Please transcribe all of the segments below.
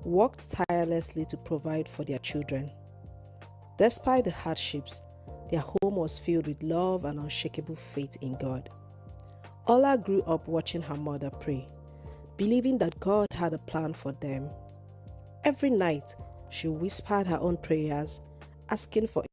worked tirelessly to provide for their children. Despite the hardships, their home was filled with love and unshakable faith in God. Ola grew up watching her mother pray, believing that God had a plan for them. Every night, she whispered her own prayers, asking for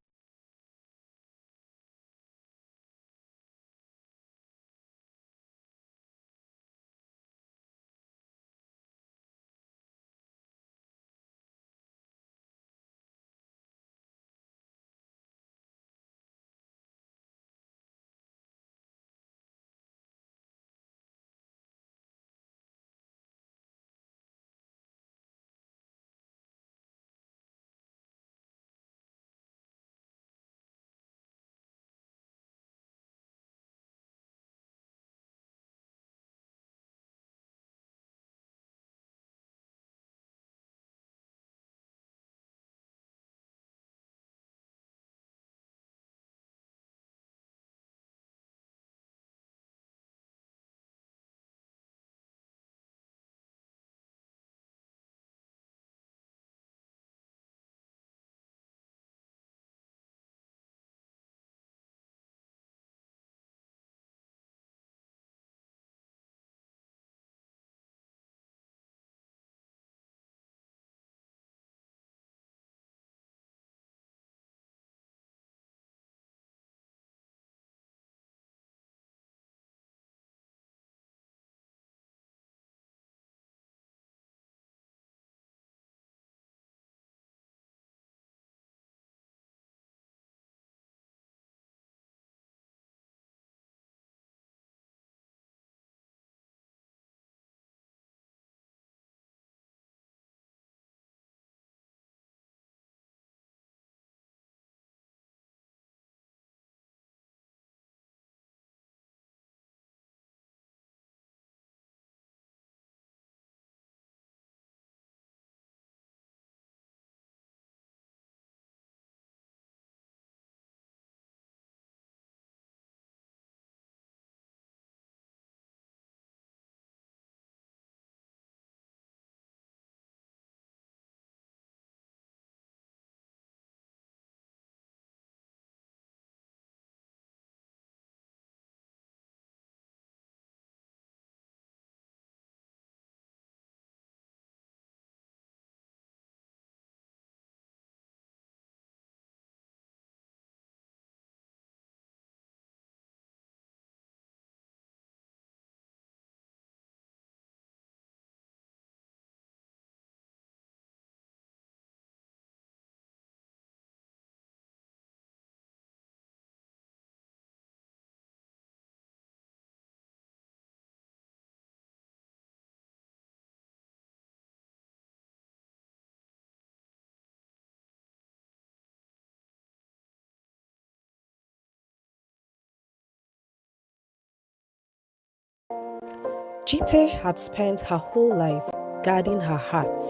Jite had spent her whole life guarding her heart,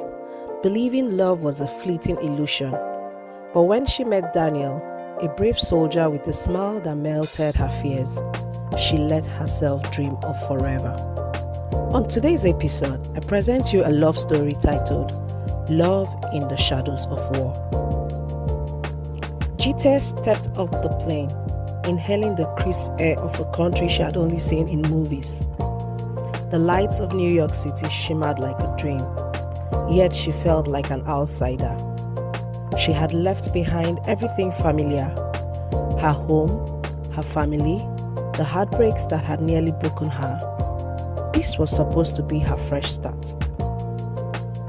believing love was a fleeting illusion. But when she met Daniel, a brave soldier with a smile that melted her fears, she let herself dream of forever. On today's episode, I present you a love story titled Love in the Shadows of War. Jite stepped off the plane, inhaling the crisp air of a country she had only seen in movies. The lights of New York City shimmered like a dream, yet she felt like an outsider. She had left behind everything familiar: her home, her family, the heartbreaks that had nearly broken her. This was supposed to be her fresh start.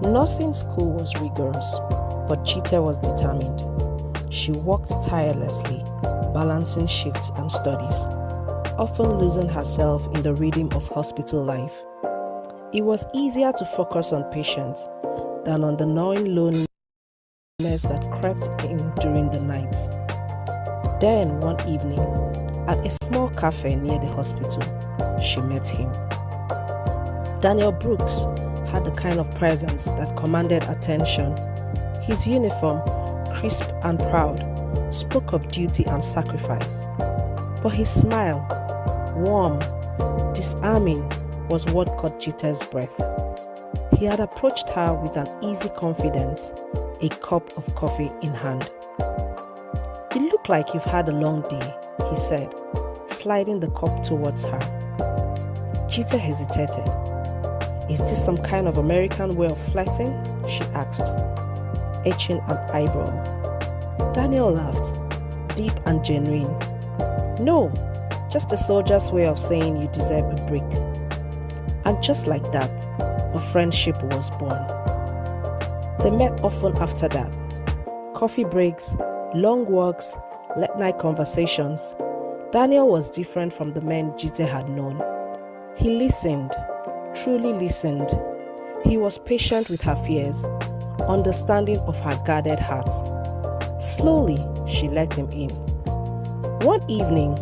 Nursing school was rigorous, but Jite was determined. She worked tirelessly, balancing shifts and studies, often losing herself in the rhythm of hospital life. It was easier to focus on patients than on the gnawing loneliness that crept in during the nights. Then, one evening, at a small cafe near the hospital, she met him. Daniel Brooks had the kind of presence that commanded attention. His uniform, crisp and proud, spoke of duty and sacrifice. But his smile, warm, disarming, was what caught Jite's breath. He had approached her with an easy confidence, a cup of coffee in hand. "You look like you've had a long day," he said, sliding the cup towards her. Jite hesitated. "Is this some kind of American way of flirting?" she asked, etching an eyebrow. Daniel laughed, deep and genuine. "No, just a soldier's way of saying you deserve a break." And just like that, a friendship was born. They met often after that. Coffee breaks, long walks, late-night conversations. Daniel was different from the men Jite had known. He listened, truly listened. He was patient with her fears, understanding of her guarded heart. Slowly, she let him in. One evening,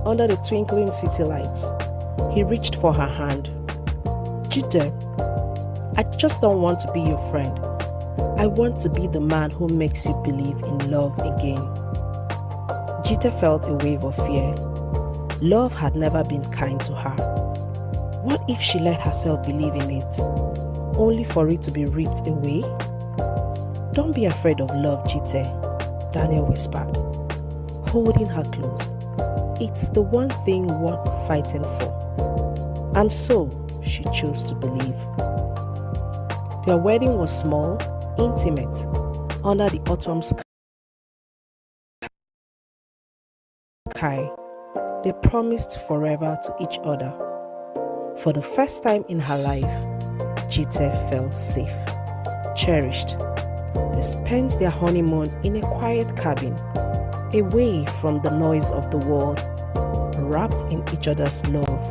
under the twinkling city lights, he reached for her hand. "Jite, I just don't want to be your friend. I want to be the man who makes you believe in love again." Jite felt a wave of fear. Love had never been kind to her. What if she let herself believe in it, only for it to be ripped away? "Don't be afraid of love, Jite," Daniel whispered, holding her close. "It's the one thing worth fighting for." And so she chose to believe. Their wedding was small, intimate, under the autumn sky. They promised forever to each other. For the first time in her life, Jite felt safe, cherished. They spent their honeymoon in a quiet cabin, away from the noise of the world, wrapped in each other's love.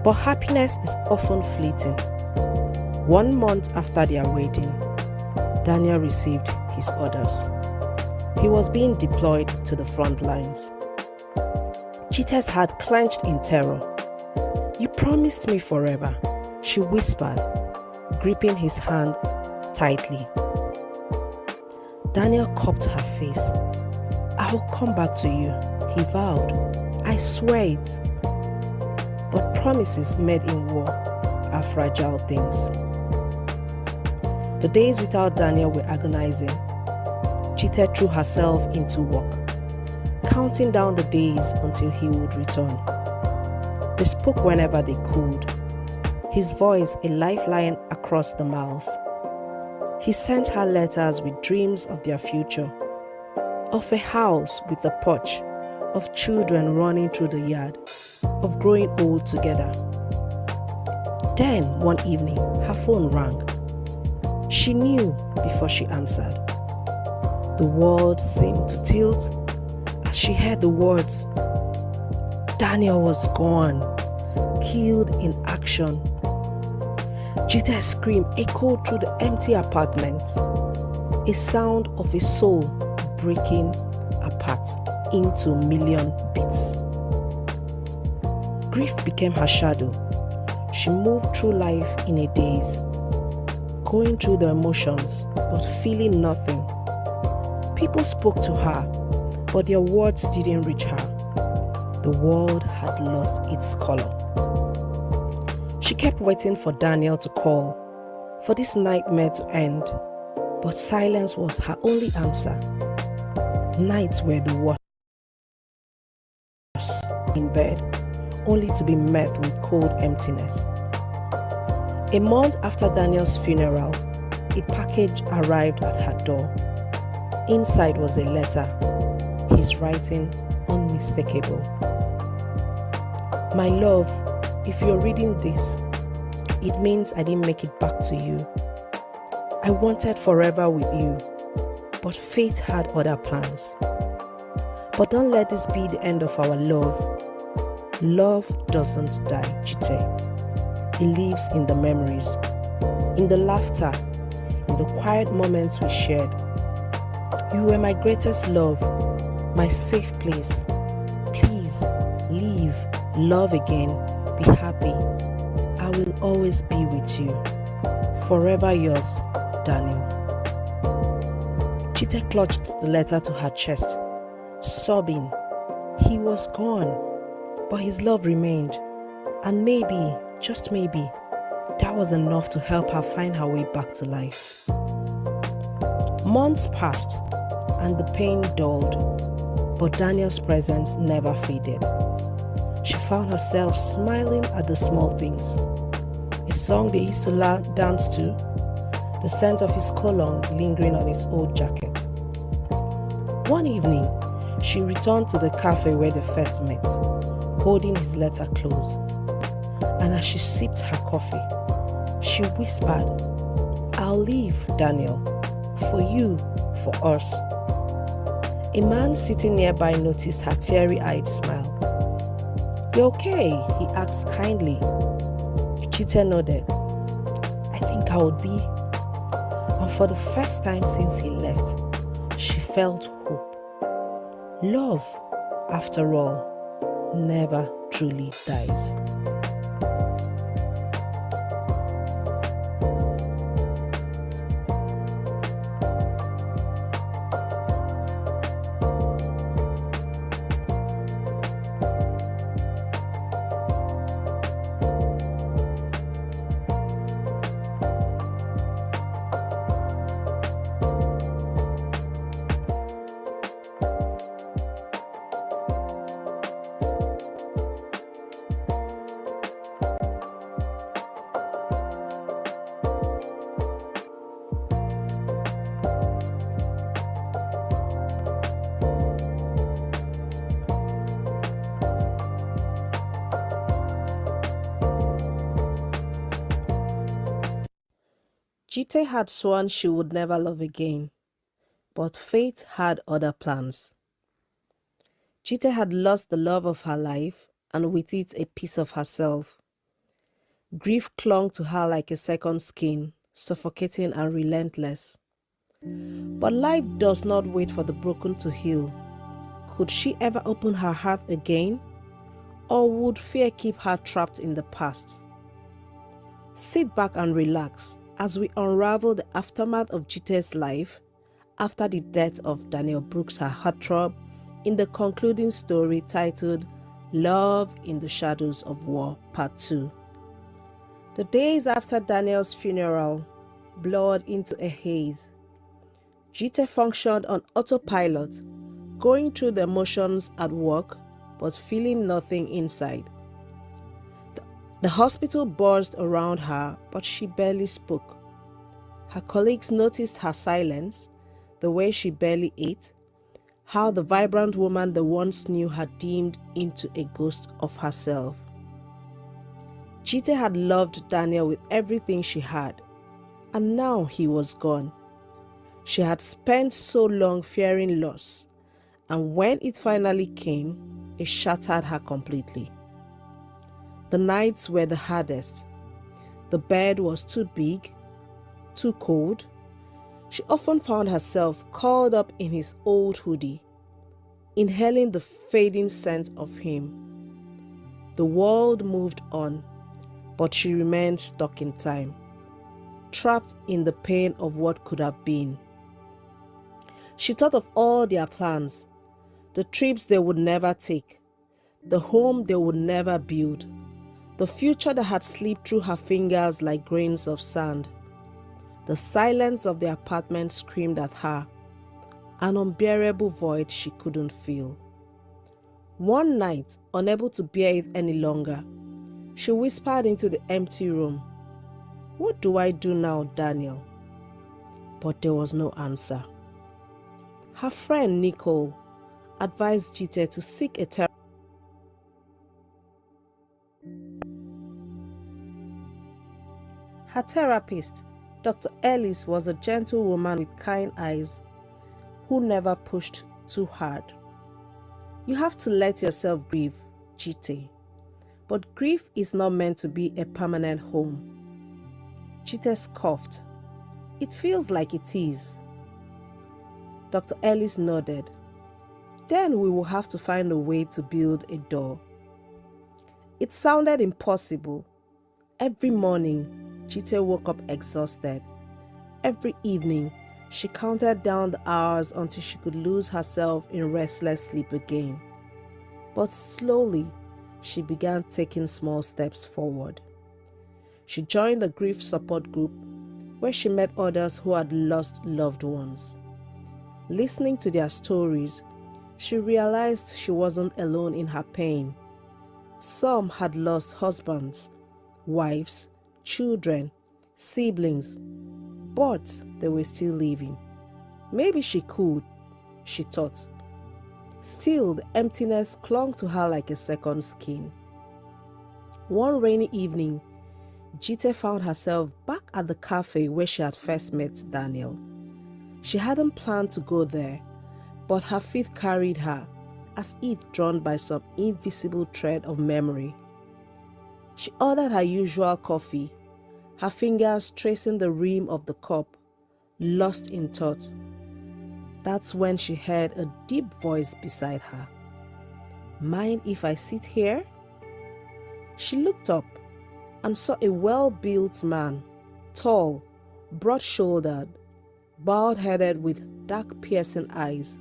But happiness is often fleeting. 1 month after their wedding, Daniel received his orders. He was being deployed to the front lines. Jite's heart clenched in terror. "You promised me forever," she whispered, gripping his hand tightly. Daniel cupped her face. "I'll come back to you," he vowed. "I swear it." But promises made in war are fragile things. The days without Daniel were agonizing. Jite threw herself into work, counting down the days until he would return. They spoke whenever they could, his voice a lifeline across the miles. He sent her letters with dreams of their future, of a house with a porch, of children running through the yard, of growing old together. Then, one evening, her phone rang. She knew before she answered. The world seemed to tilt as she heard the words. Daniel was gone, killed in action. Jite's scream echoed through the empty apartment, a sound of a soul breaking apart into a million bits. Grief became her shadow. She moved through life in a daze, going through the emotions but feeling nothing. People spoke to her, but their words didn't reach her. The world had lost its color. She kept waiting for Daniel to call, for this nightmare to end, but silence was her only answer. Nights were the worst. In bed, only to be met with cold emptiness. A month after Daniel's funeral, a package arrived at her door. Inside was a letter, his writing unmistakable. My love, if you're reading this, it means I didn't make it back to you. I wanted forever with you, but fate had other plans. But don't let this be the end of our love. Love doesn't die, Jite. It lives in the memories, in the laughter, in the quiet moments we shared. You were my greatest love, my safe place. Please, live, love again, be happy. I will always be with you. Forever yours, Daniel. Jite clutched the letter to her chest, sobbing. He was gone, but his love remained. And maybe, just maybe, That was enough to help her find her way back to life. Months passed and the pain dulled, but Daniel's presence never faded. She found herself smiling at the small things. A song they used to dance to, the scent of his cologne lingering on his old jacket. One evening, she returned to the cafe where they first met, holding his letter close. And as she sipped her coffee, she whispered, "I'll leave, Daniel, for you, for us." A man sitting nearby noticed her teary-eyed smile. "You okay?" he asked kindly. Chite nodded. "I think I would be." And for the first time since he left, she felt hope. Love, after all, never truly dies. Chite had sworn she would never love again, but fate had other plans. Chite had lost the love of her life and with it a piece of herself. Grief clung to her like a second skin, suffocating and relentless. But life does not wait for the broken to heal. Could she ever open her heart again? Or would fear keep her trapped in the past? Sit back and relax as we unravel the aftermath of Chite's life after the death of Daniel Brooks, her heartthrob, in the concluding story titled Love in the Shadows of War, Part 2. The days after Daniel's funeral blurred into a haze. Chite functioned on autopilot, going through the motions at work but feeling nothing inside. The hospital buzzed around her, but she barely spoke. Her colleagues noticed her silence, the way she barely ate, how the vibrant woman they once knew had dimmed into a ghost of herself. Chite had loved Daniel with everything she had, and now he was gone. She had spent so long fearing loss, and when it finally came, it shattered her completely. The nights were the hardest. The bed was too big, too cold. She often found herself curled up in his old hoodie, inhaling the fading scent of him. The world moved on, but she remained stuck in time, trapped in the pain of what could have been. She thought of all their plans, the trips they would never take, the home they would never build, the future that had slipped through her fingers like grains of sand. The silence of the apartment screamed at her, an unbearable void she couldn't fill. One night, unable to bear it any longer, she whispered into the empty room, "What do I do now, Daniel?" But there was no answer. Her friend Nicole advised Chite to seek a therapist. Her therapist, Dr. Ellis, was a gentle woman with kind eyes who never pushed too hard. "You have to let yourself grieve, Chite, but grief is not meant to be a permanent home." Chite scoffed. "It feels like it is." Dr. Ellis nodded. "Then we will have to find a way to build a door." It sounded impossible. Every morning, Chite woke up exhausted. Every evening, she counted down the hours until she could lose herself in restless sleep again. But slowly, she began taking small steps forward. She joined the grief support group where she met others who had lost loved ones. Listening to their stories, she realized she wasn't alone in her pain. Some had lost husbands, wives, children, siblings, but they were still living. Maybe she could, she thought. Still, the emptiness clung to her like a second skin. One rainy evening, Jite found herself back at the cafe where she had first met Daniel. She hadn't planned to go there, but her feet carried her, as if drawn by some invisible thread of memory. She ordered her usual coffee, her fingers tracing the rim of the cup, lost in thought. That's when she heard a deep voice beside her. "Mind if I sit here?" She looked up and saw a well-built man, tall, broad-shouldered, bald-headed with dark piercing eyes.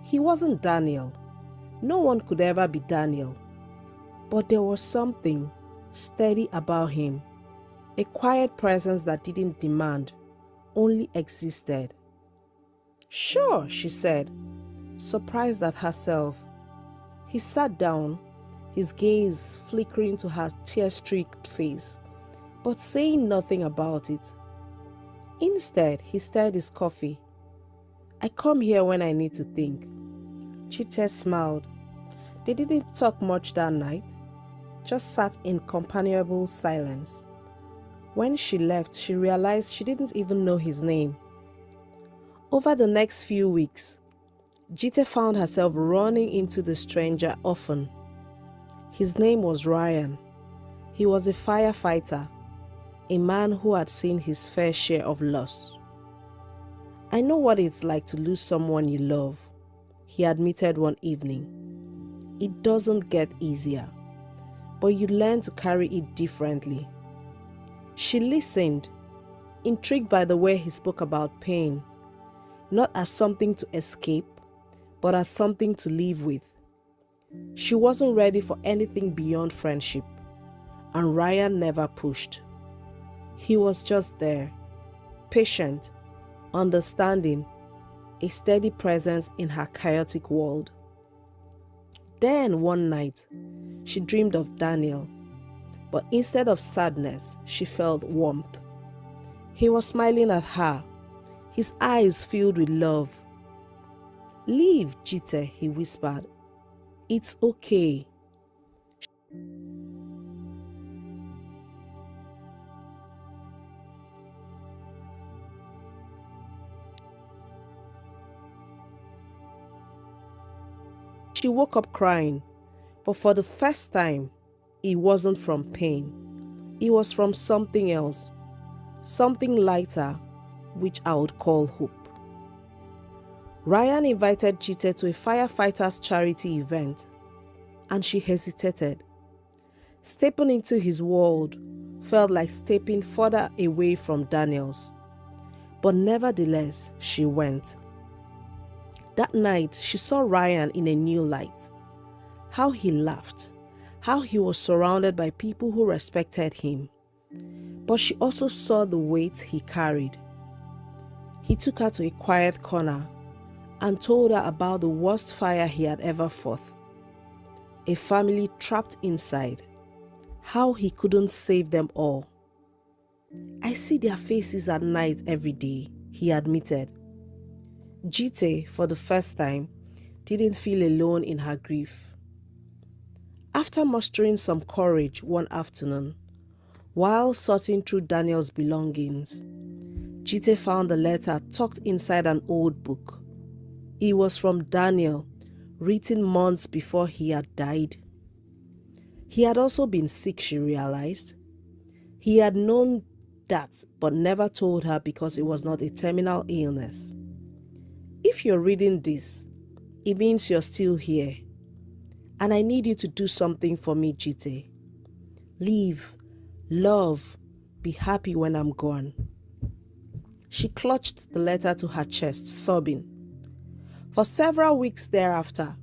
He wasn't Daniel. No one could ever be Daniel. But there was something steady about him, a quiet presence that didn't demand, only existed. "Sure," she said, surprised at herself. He sat down, his gaze flickering to her tear-streaked face, but saying nothing about it. Instead, he stirred his coffee. "I come here when I need to think." Chite smiled. They didn't talk much that night, just sat in companionable silence. When she left, she realized she didn't even know his name. Over the next few weeks, Jite found herself running into the stranger often. His name was Ryan. He was a firefighter, a man who had seen his fair share of loss. "I know what it's like to lose someone you love," he admitted one evening. "It doesn't get easier, but you learn to carry it differently." She listened, intrigued by the way he spoke about pain, not as something to escape, but as something to live with. She wasn't ready for anything beyond friendship, and Ryan never pushed. He was just there, patient, understanding, a steady presence in her chaotic world. Then one night, she dreamed of Daniel, but instead of sadness, she felt warmth. He was smiling at her, his eyes filled with love. "Leave, Jite," he whispered. "It's okay." She woke up crying, but for the first time, it wasn't from pain. It was from something else, something lighter, which I would call hope. Ryan invited Jite to a firefighters' charity event, and she hesitated. Stepping into his world felt like stepping further away from Daniel's. But nevertheless, she went. That night, she saw Ryan in a new light. How he laughed, how he was surrounded by people who respected him. But she also saw the weight he carried. He took her to a quiet corner and told her about the worst fire he had ever fought. A family trapped inside. How he couldn't save them all. "I see their faces at night every day," he admitted. Jite, for the first time, didn't feel alone in her grief. After mustering some courage one afternoon, while sorting through Daniel's belongings, Jite found a letter tucked inside an old book. It was from Daniel, written months before he had died. He had also been sick, she realized. He had known that, but never told her because it was not a terminal illness. "If you're reading this, it means you're still here. And I need you to do something for me, Jite. Live, love, be happy when I'm gone." She clutched the letter to her chest, sobbing. For several weeks thereafter,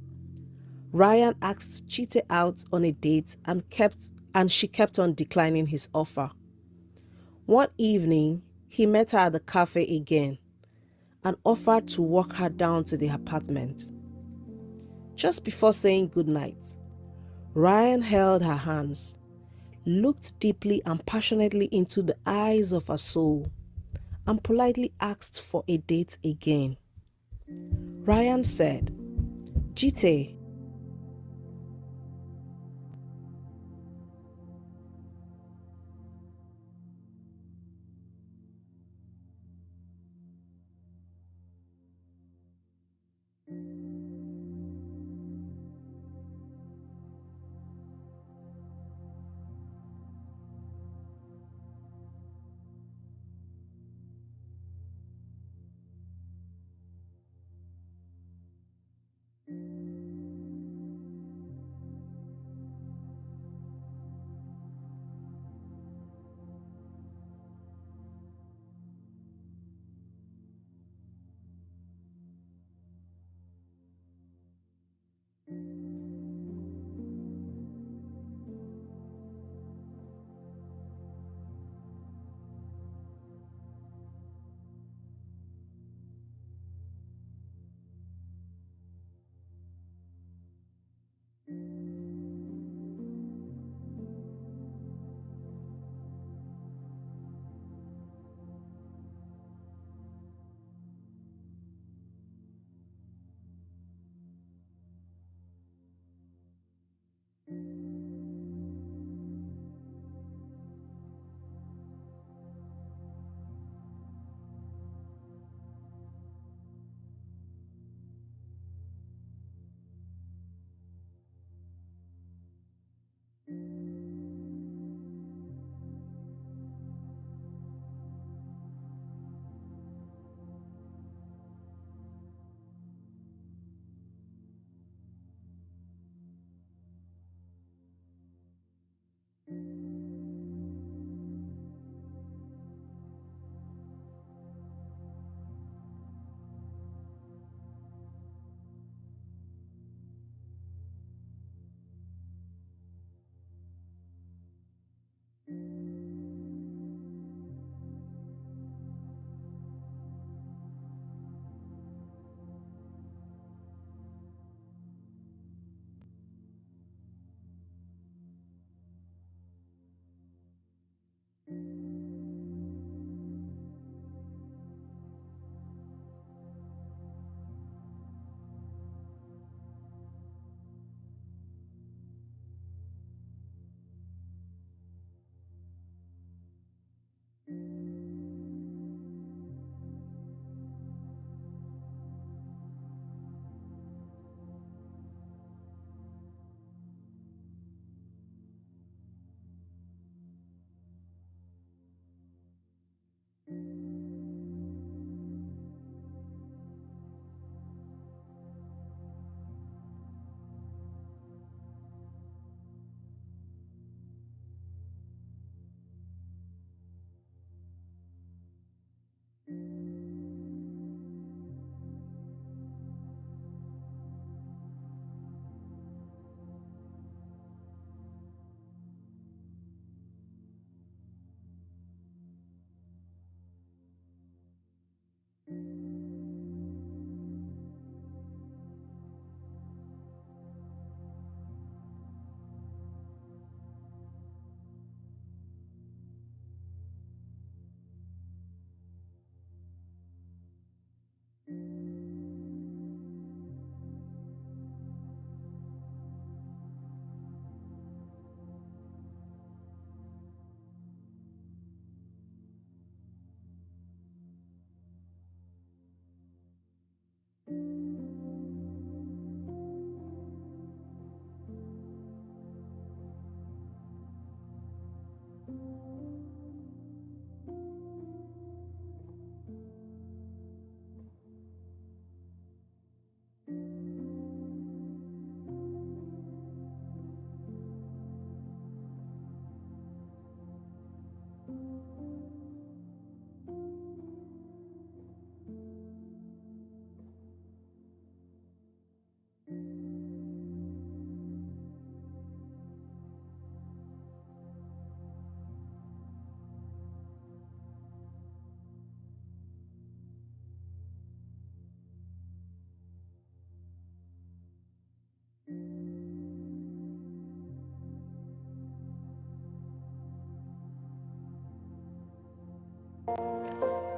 Ryan asked Jite out on a date and she kept on declining his offer. One evening, he met her at the cafe again and offered to walk her down to the apartment. Just before saying goodnight, Ryan held her hands, looked deeply and passionately into the eyes of her soul, and politely asked for a date again. Ryan said, "Jite."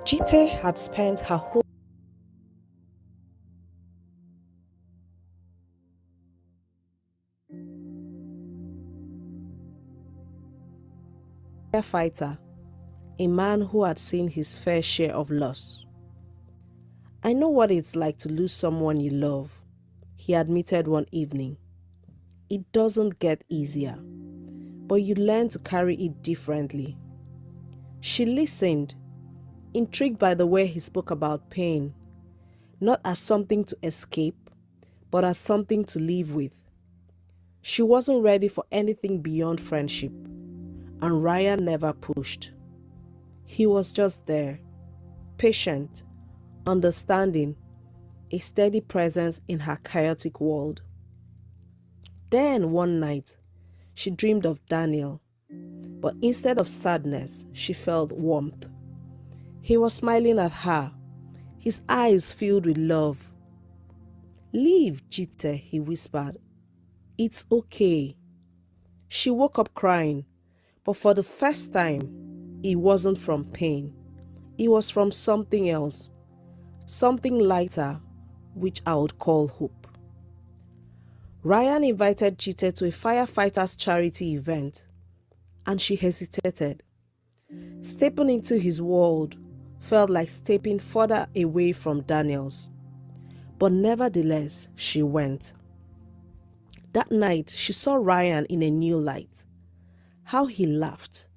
Jite had spent her whole fighter, a man who had seen his fair share of loss. I know what it's like to lose someone you love, he admitted one evening. It doesn't get easier, but you learn to carry it differently. She listened, intrigued by the way he spoke about pain, not as something to escape, but as something to live with. She wasn't ready for anything beyond friendship, and Ryan never pushed. He was just there, patient, understanding, a steady presence in her chaotic world. Then one night, she dreamed of Daniel, but instead of sadness, she felt warmth. He was smiling at her, his eyes filled with love. "Leave, Jite," he whispered. "It's okay." She woke up crying, but for the first time, it wasn't from pain. It was from something else, something lighter, which I would call hope. Ryan invited Jite to a firefighters' charity event, and she hesitated. Stepping into his world felt like stepping further away from Daniel's. But nevertheless, she went. That night, she saw Ryan in a new light. How he laughed,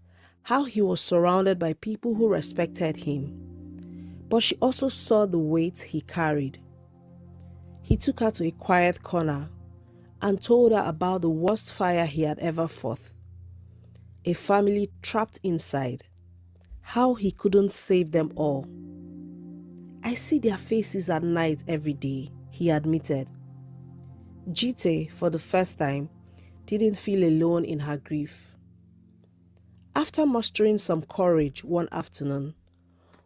how he was surrounded by people who respected him. But she also saw the weight he carried. He took her to a quiet corner and told her about the worst fire he had ever fought. A family trapped inside. How he couldn't save them all. "I see their faces at night every day," he admitted. Jite, for the first time, didn't feel alone in her grief. After mustering some courage one afternoon,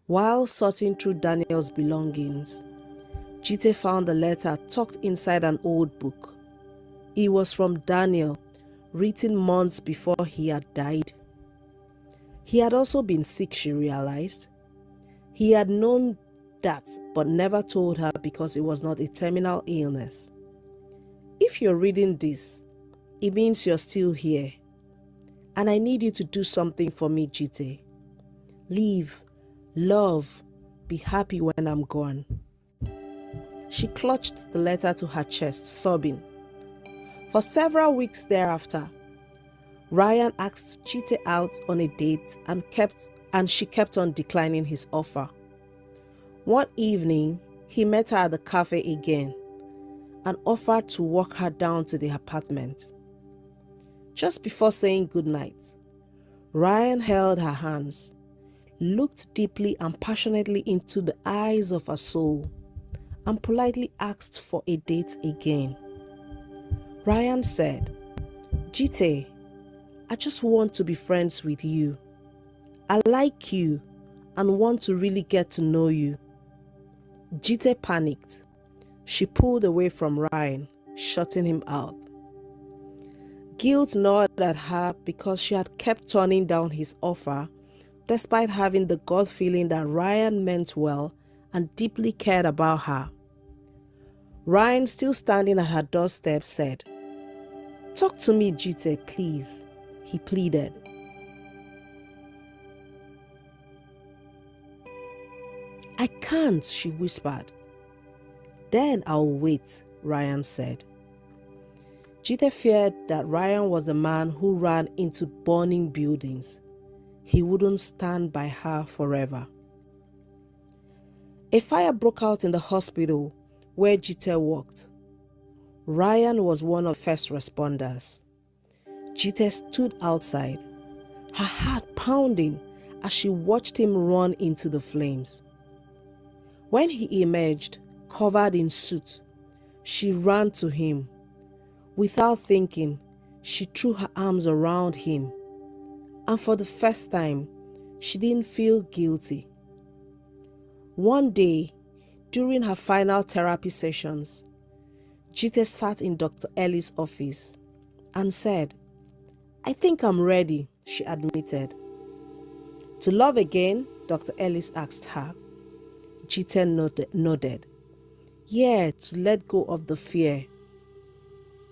while sorting through Daniel's belongings, Jite found a letter tucked inside an old book. It was from Daniel, written months before he had died. He had also been sick, she realized. He had known that, but never told her because it was not a terminal illness. "If you're reading this, it means you're still here. And I need you to do something for me, Jite. Live, love, be happy when I'm gone." She clutched the letter to her chest, sobbing. For several weeks thereafter, Ryan asked Jite out on a date and she kept on declining his offer. One evening, he met her at the cafe again and offered to walk her down to the apartment. Just before saying goodnight, Ryan held her hands, looked deeply and passionately into the eyes of her soul, and politely asked for a date again. Ryan said, "Jite, I just want to be friends with you. I like you and want to really get to know you." Jite panicked. She pulled away from Ryan, shutting him out. Guilt gnawed at her because she had kept turning down his offer, despite having the gut feeling that Ryan meant well and deeply cared about her. Ryan, still standing at her doorstep, said, "Talk to me, Jite, please," he pleaded. "I can't," she whispered. "Then I'll wait," Ryan said. Jite feared that Ryan was a man who ran into burning buildings. He wouldn't stand by her forever. A fire broke out in the hospital where Jite worked. Ryan was one of the first responders. Jite stood outside, her heart pounding as she watched him run into the flames. When he emerged, covered in soot, she ran to him. Without thinking, she threw her arms around him. And for the first time, she didn't feel guilty. One day, during her final therapy sessions, Jite sat in Dr. Ellie's office and said, "I think I'm ready," she admitted. "To love again Dr. Ellis asked her. Jite nodded. Yeah, to let go of the fear.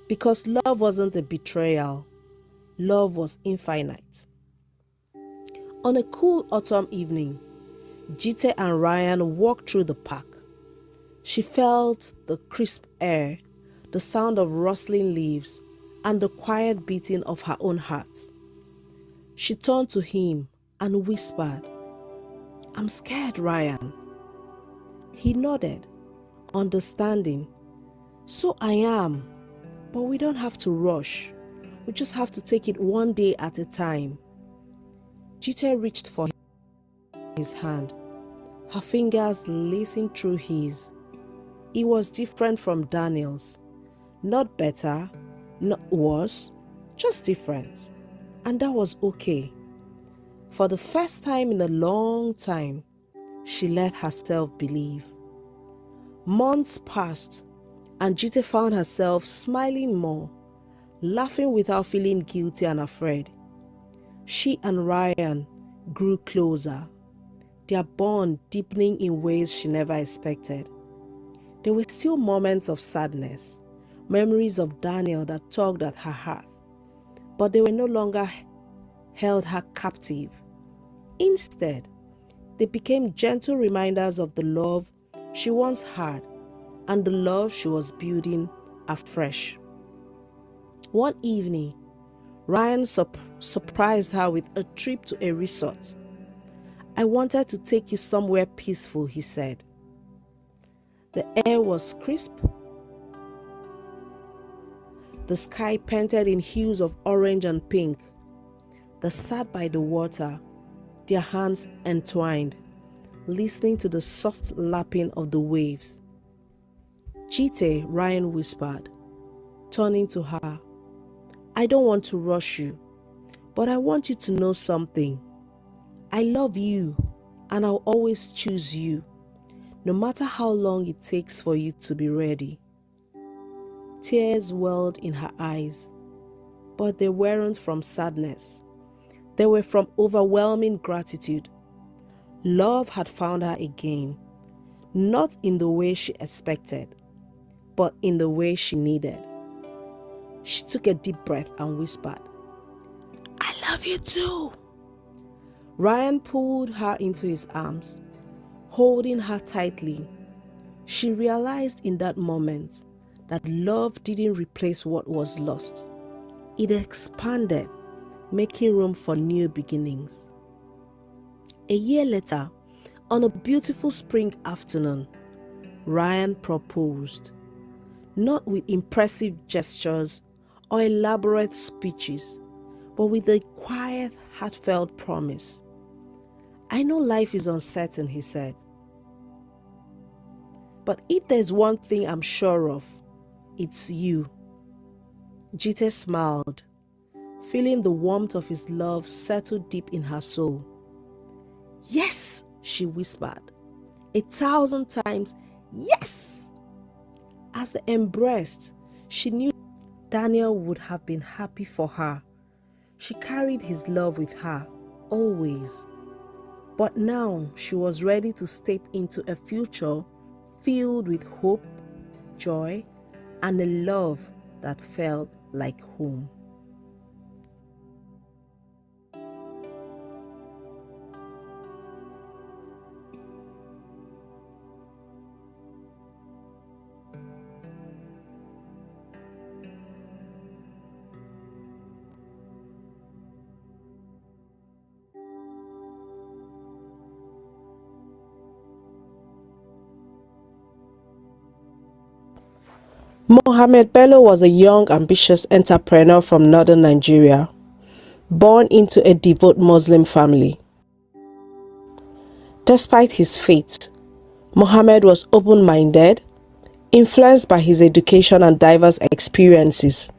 Because love wasn't a betrayal. Love was infinite. On a cool autumn evening, Jite and Ryan walked through the park. She felt the crisp air, the sound of rustling leaves, and the quiet beating of her own heart. She turned to him and whispered, "I'm scared, Ryan." He nodded, understanding. "So I am, but we don't have to rush. We just have to take it one day at a time." Jite reached for his hand, her fingers lacing through his. It was different from Daniel's. Not better, not worse, just different. And that was okay. For the first time in a long time, she let herself believe. Months passed, and Jite found herself smiling more, laughing without feeling guilty and afraid. She and Ryan grew closer, their bond deepening in ways she never expected. There were still moments of sadness, memories of Daniel that tugged at her heart, but they were no longer held her captive. Instead, they became gentle reminders of the love she once had and the love she was building afresh. One evening, Ryan surprised her with a trip to a resort. "I wanted to take you somewhere peaceful," he said. The air was crisp, the sky painted in hues of orange and pink. They sat by the water, their hands entwined, listening to the soft lapping of the waves. "Jite," Ryan whispered, turning to her, "I don't want to rush you, but I want you to know something. I love you, and I'll always choose you, no matter how long it takes for you to be ready." Tears welled in her eyes, but they weren't from sadness. They were from overwhelming gratitude. Love had found her again, not in the way she expected, but in the way she needed. She took a deep breath and whispered, "I love you too." Ryan pulled her into his arms, holding her tightly. She realized in that moment that love didn't replace what was lost. It expanded, making room for new beginnings. A year later, on a beautiful spring afternoon, Ryan proposed, not with impressive gestures or elaborate speeches, but with a quiet, heartfelt promise. "I know life is uncertain," he said, "but if there's one thing I'm sure of, it's you." Jite smiled, feeling the warmth of his love settle deep in her soul. "Yes," she whispered, 1,000 times, "yes!" As they embraced, she knew Daniel would have been happy for her. She carried his love with her, always. But now she was ready to step into a future filled with hope, joy, and a love that felt like home. Mohammed Bello was a young, ambitious entrepreneur from northern Nigeria, born into a devout Muslim family. Despite his faith, Mohammed was open-minded, influenced by his education and diverse experiences.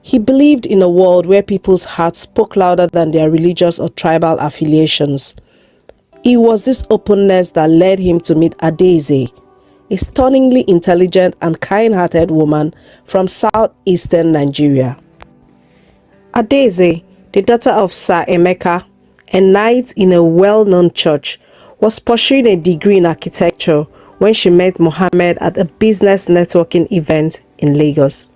He believed in a world where people's hearts spoke louder than their religious or tribal affiliations. It was this openness that led him to meet Adaeze, a stunningly intelligent and kind-hearted woman from southeastern Nigeria. Adaeze, the daughter of Sir Emeka, a knight in a well-known church, was pursuing a degree in architecture when she met Mohammed at a business networking event in Lagos.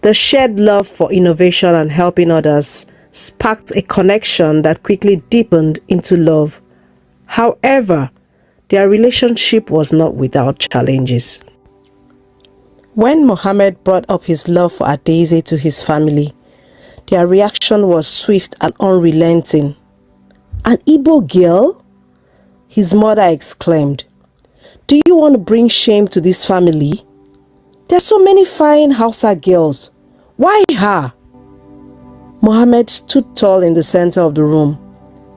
The shared love for innovation and helping others sparked a connection that quickly deepened into love. However, their relationship was not without challenges. When Mohammed brought up his love for Adaeze to his family, their reaction was swift and unrelenting. "An Igbo girl?" his mother exclaimed. "Do you want to bring shame to this family? There's so many fine Hausa girls. Why her?" Mohammed stood tall in the center of the room,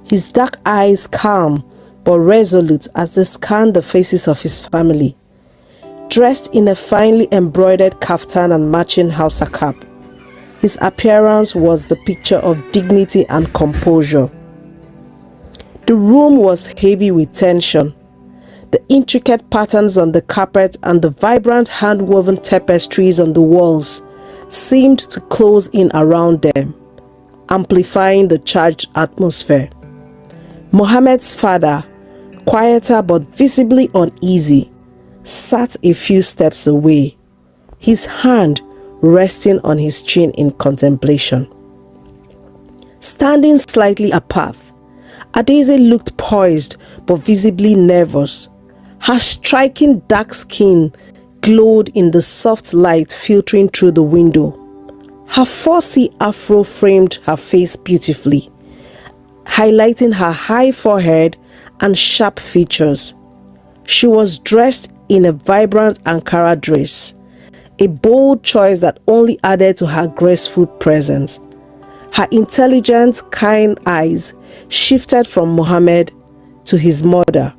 his dark eyes calm but resolute as they scanned the faces of his family. Dressed in a finely embroidered kaftan and matching Hausa cap, his appearance was the picture of dignity and composure. The room was heavy with tension. The intricate patterns on the carpet and the vibrant hand-woven tapestries on the walls seemed to close in around them, amplifying the charged atmosphere. Mohammed's father, quieter but visibly uneasy, sat a few steps away, his hand resting on his chin in contemplation. Standing slightly apart, Adaeze looked poised but visibly nervous. Her striking dark skin glowed in the soft light filtering through the window. Her 4C afro framed her face beautifully, highlighting her high forehead and sharp features. She was dressed in a vibrant Ankara dress, a bold choice that only added to her graceful presence. Her intelligent, kind eyes shifted from Mohammed to his mother,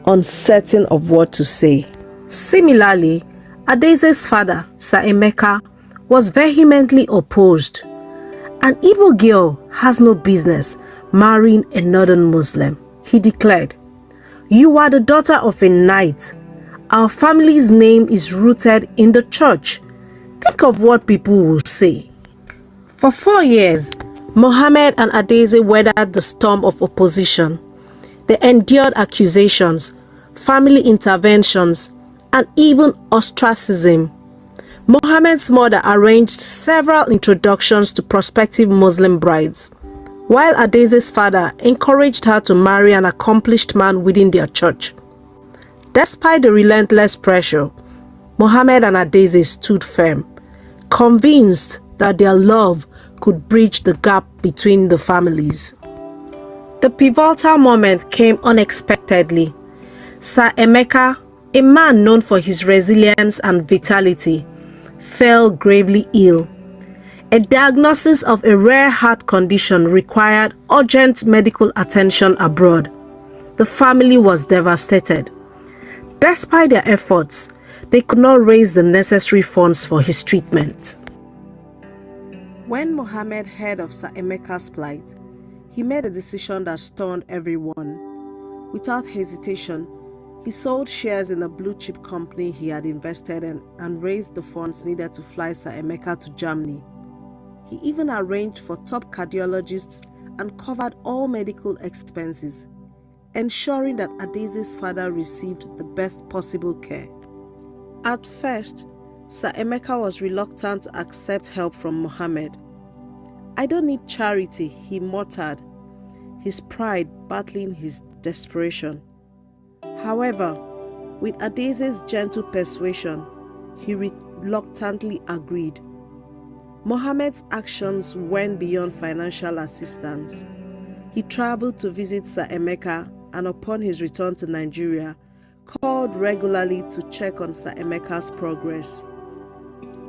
uncertain of what to say. Similarly, Adaeze's father, Sir Emeka, was vehemently opposed. "An Igbo girl has no business marrying a northern Muslim," he declared. "You are the daughter of a knight. Our family's name is rooted in the church. Think of what people will say." For 4 years, Mohammed and Adaeze weathered the storm of opposition. They endured accusations, family interventions, and even ostracism. Mohammed's mother arranged several introductions to prospective Muslim brides, while Adaeze's father encouraged her to marry an accomplished man within their church. Despite the relentless pressure, Mohammed and Adaeze stood firm, convinced that their love could bridge the gap between the families. The pivotal moment came unexpectedly. Sir Emeka, a man known for his resilience and vitality, fell gravely ill. A diagnosis of a rare heart condition required urgent medical attention abroad. The family was devastated. Despite their efforts, they could not raise the necessary funds for his treatment. When Mohammed heard of Sir Emeka's plight, he made a decision that stunned everyone. Without hesitation, he sold shares in a blue-chip company he had invested in and raised the funds needed to fly Sir Emeka to Germany. He even arranged for top cardiologists and covered all medical expenses, ensuring that Adaeze's father received the best possible care. At first, Sir Emeka was reluctant to accept help from Mohammed. "I don't need charity," he muttered, his pride battling his desperation. However, with Adaeze's gentle persuasion, he reluctantly agreed. Mohammed's actions went beyond financial assistance. He traveled to visit Sir Emeka and upon his return to Nigeria, called regularly to check on Sir Emeka's progress.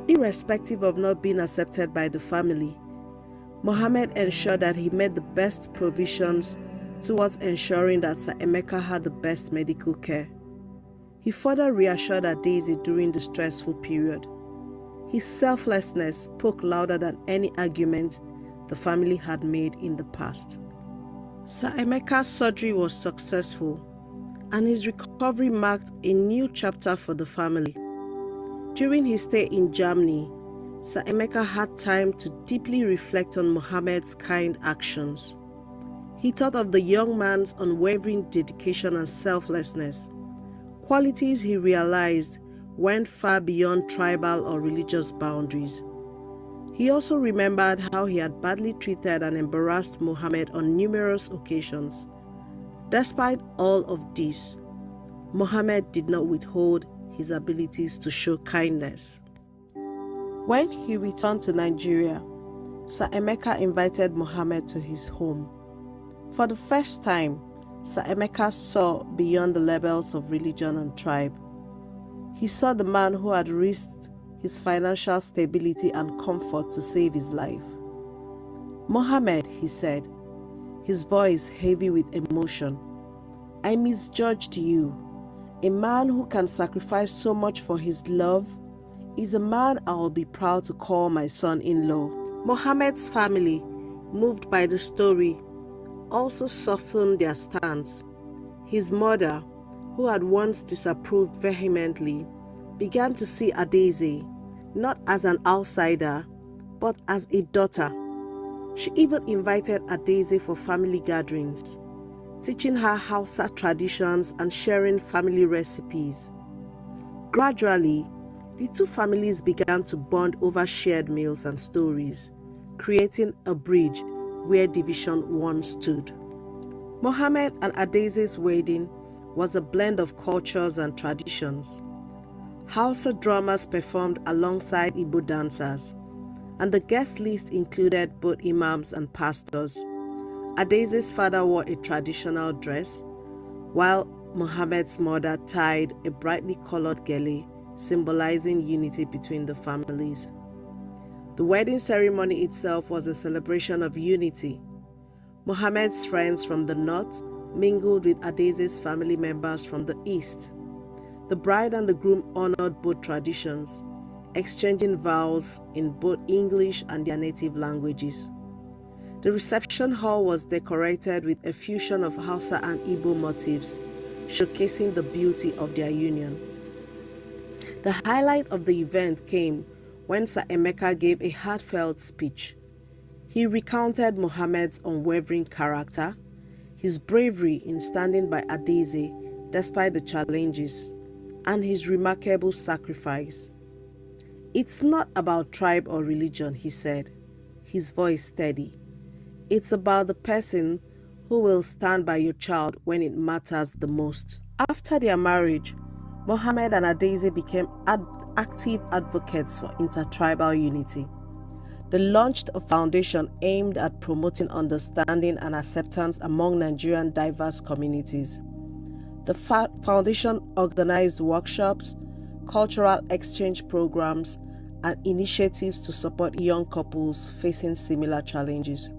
Irrespective of not being accepted by the family, Mohammed ensured that he made the best provisions towards ensuring that Sir Emeka had the best medical care. He further reassured Adaeze during the stressful period. His selflessness spoke louder than any argument the family had made in the past. Sir Emeka's surgery was successful, and his recovery marked a new chapter for the family. During his stay in Germany, Sir Emeka had time to deeply reflect on Mohammed's kind actions. He thought of the young man's unwavering dedication and selflessness, qualities he realized went far beyond tribal or religious boundaries. He also remembered how he had badly treated and embarrassed Muhammad on numerous occasions. Despite all of this, Muhammad did not withhold his abilities to show kindness. When he returned to Nigeria, Sir Emeka invited Muhammad to his home. For the first time, Sir Emeka saw beyond the labels of religion and tribe. He saw the man who had risked his financial stability and comfort to save his life. "Muhammad," he said, his voice heavy with emotion, "I misjudged you. A man who can sacrifice so much for his love is a man I will be proud to call my son-in-law." Muhammad's family, moved by the story, also softened their stance. His mother, who had once disapproved vehemently, began to see Adaeze not as an outsider, but as a daughter. She even invited Adaeze for family gatherings, teaching her Hausa traditions and sharing family recipes. Gradually, the two families began to bond over shared meals and stories, creating a bridge where division once stood. Muhammad and Adaeze's wedding was a blend of cultures and traditions. Hausa drummers performed alongside Igbo dancers, and the guest list included both imams and pastors. Adaeze's father wore a traditional dress, while Muhammad's mother tied a brightly colored gele, symbolizing unity between the families. The wedding ceremony itself was a celebration of unity. Muhammad's friends from the north mingled with Adaeze's family members from the east. The bride and the groom honored both traditions, exchanging vows in both English and their native languages. The reception hall was decorated with a fusion of Hausa and Igbo motifs, showcasing the beauty of their union. The highlight of the event came when Sir Emeka gave a heartfelt speech. He recounted Muhammad's unwavering character, his bravery in standing by Adaeze despite the challenges, and his remarkable sacrifice. "It's not about tribe or religion," he said, his voice steady. "It's about the person who will stand by your child when it matters the most." After their marriage, Muhammad and Adaeze became active advocates for intertribal unity. They launched a foundation aimed at promoting understanding and acceptance among Nigerian diverse communities. The foundation organized workshops, cultural exchange programs, and initiatives to support young couples facing similar challenges.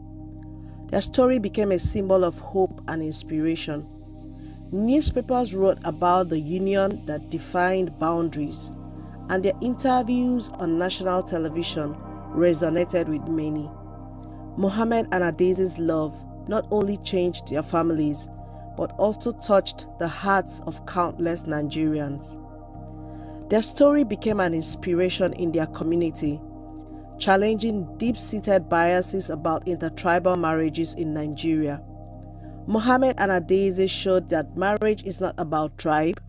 Their story became a symbol of hope and inspiration. Newspapers wrote about the union that defined boundaries, and their interviews on national television resonated with many. Muhammad and Adaeze's love not only changed their families, but also touched the hearts of countless Nigerians. Their story became an inspiration in their community, challenging deep-seated biases about intertribal marriages in Nigeria. Muhammad and Adaeze showed that marriage is not about tribe,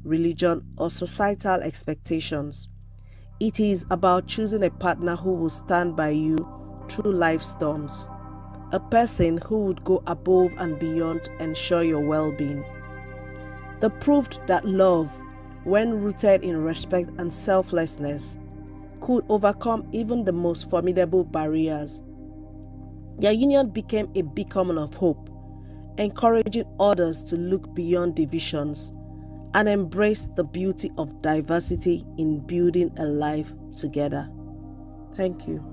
religion, or societal expectations. It is about choosing a partner who will stand by you through life storms, a person who would go above and beyond to ensure your well-being. They proved that love, when rooted in respect and selflessness, could overcome even the most formidable barriers. Their union became a beacon of hope, encouraging others to look beyond divisions and embrace the beauty of diversity in building a life together. Thank you.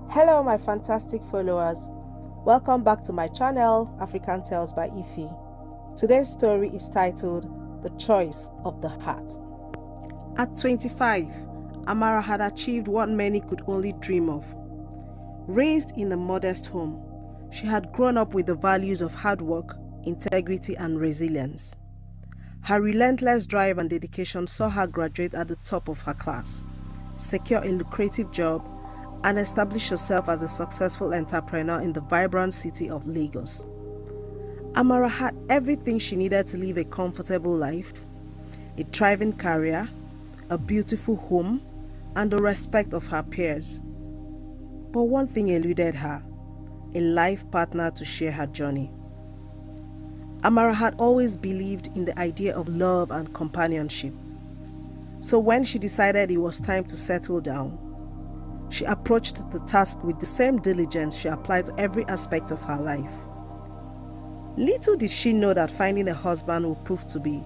Hello my fantastic followers. Welcome back to my channel, African Tales by Ife. Today's story is titled The Choice of the Heart. At 25, Amara had achieved what many could only dream of. Raised in a modest home, she had grown up with the values of hard work, integrity, and resilience. Her relentless drive and dedication saw her graduate at the top of her class, secure a lucrative job, and established herself as a successful entrepreneur in the vibrant city of Lagos. Amara had everything she needed to live a comfortable life, a thriving career, a beautiful home, and the respect of her peers. But one thing eluded her: a life partner to share her journey. Amara had always believed in the idea of love and companionship. So when she decided it was time to settle down, she approached the task with the same diligence she applied to every aspect of her life. Little did she know that finding a husband would prove to be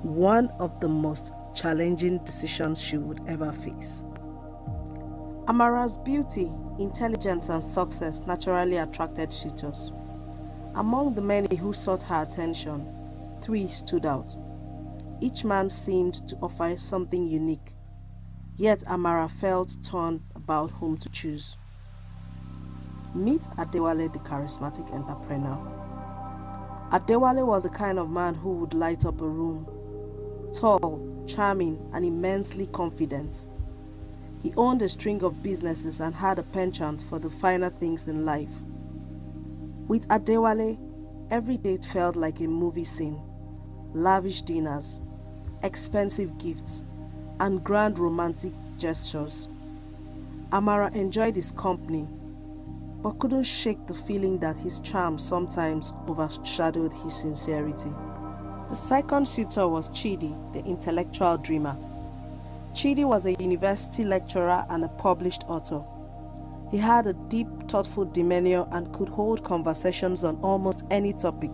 one of the most challenging decisions she would ever face. Amara's beauty, intelligence, and success naturally attracted suitors. Among the many who sought her attention, 3 stood out. Each man seemed to offer something unique, yet Amara felt torn about whom to choose. Meet Adewale, the charismatic entrepreneur. Adewale was the kind of man who would light up a room. Tall, charming, and immensely confident. He owned a string of businesses and had a penchant for the finer things in life. With Adewale, every date felt like a movie scene. Lavish dinners, expensive gifts, and grand romantic gestures. Amara enjoyed his company, but couldn't shake the feeling that his charm sometimes overshadowed his sincerity. The second suitor was Chidi, the intellectual dreamer. Chidi was a university lecturer and a published author. He had a deep, thoughtful demeanor and could hold conversations on almost any topic.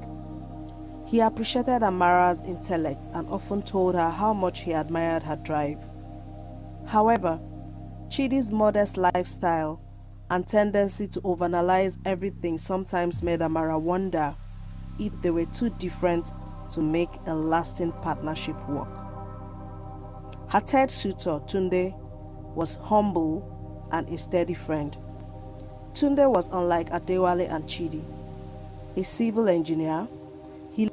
He appreciated Amara's intellect and often told her how much he admired her drive. However, Chidi's modest lifestyle and tendency to overanalyze everything sometimes made Amara wonder if they were too different to make a lasting partnership work. Her third suitor, Tunde, was humble and a steady friend. Tunde was unlike Adewale and Chidi. A civil engineer, he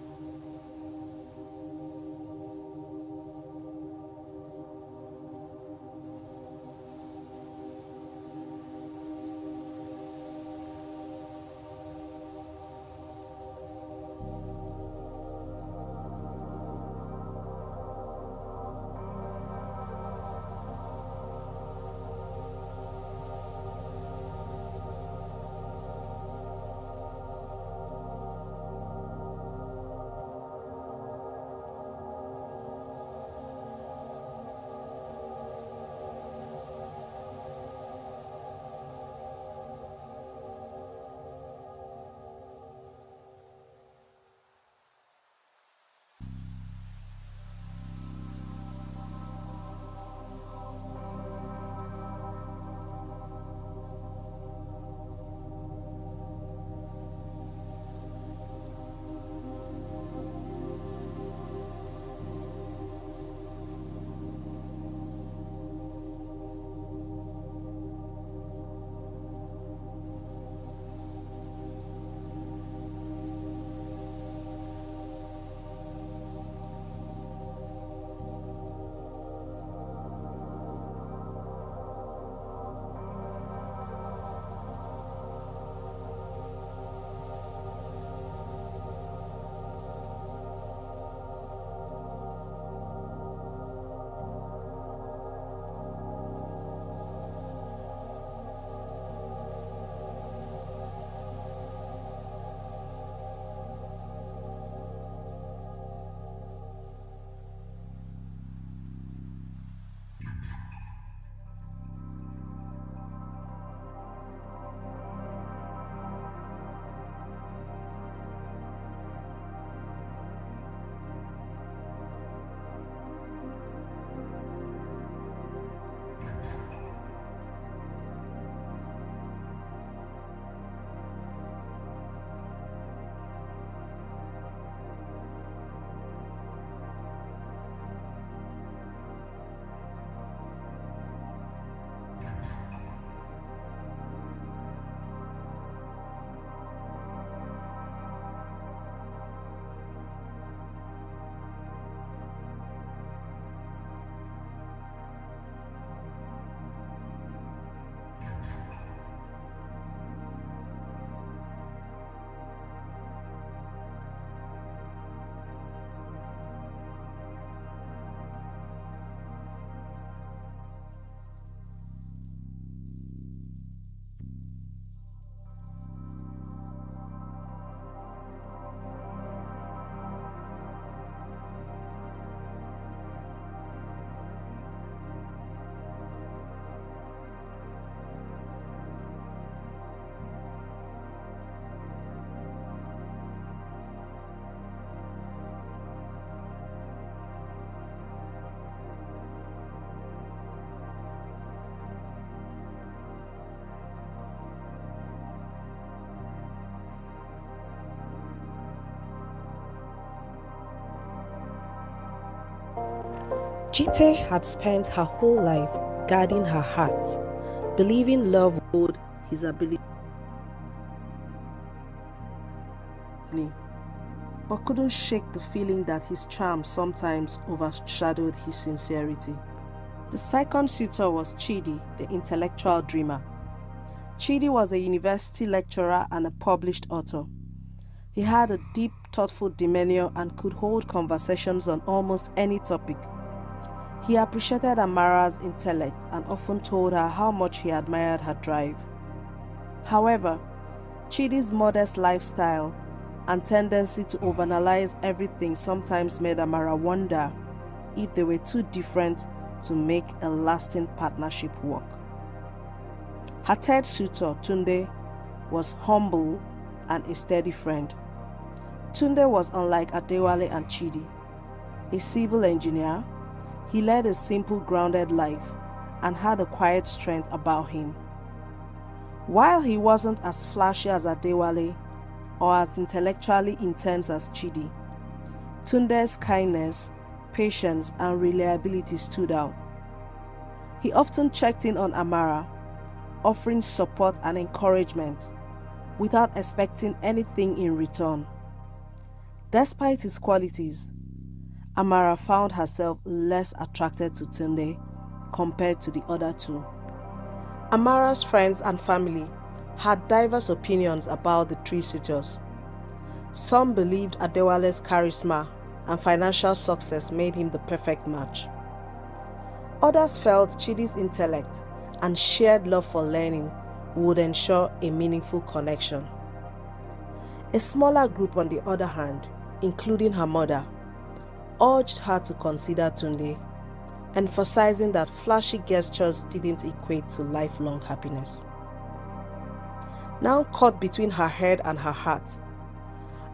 Chite had spent her whole life guarding her heart, believing love would his ability, but couldn't shake the feeling that his charm sometimes overshadowed his sincerity. The second suitor was Chidi, the intellectual dreamer. Chidi was a university lecturer and a published author. He had a deep, thoughtful demeanor and could hold conversations on almost any topic. He appreciated Amara's intellect and often told her how much he admired her drive. However, Chidi's modest lifestyle and tendency to overanalyze everything sometimes made Amara wonder if they were too different to make a lasting partnership work. Her third suitor, Tunde, was humble and a steady friend. Tunde was unlike Adewale and Chidi. A civil engineer, he led a simple, grounded life and had a quiet strength about him. While he wasn't as flashy as Adewale or as intellectually intense as Chidi, Tunde's kindness, patience, and reliability stood out. He often checked in on Amara, offering support and encouragement without expecting anything in return. Despite his qualities, Amara found herself less attracted to Tunde compared to the other two. Amara's friends and family had diverse opinions about the three suitors. Some believed Adewale's charisma and financial success made him the perfect match. Others felt Chidi's intellect and shared love for learning would ensure a meaningful connection. A smaller group, on the other hand, including her mother, urged her to consider Tunde, emphasizing that flashy gestures didn't equate to lifelong happiness. Now caught between her head and her heart,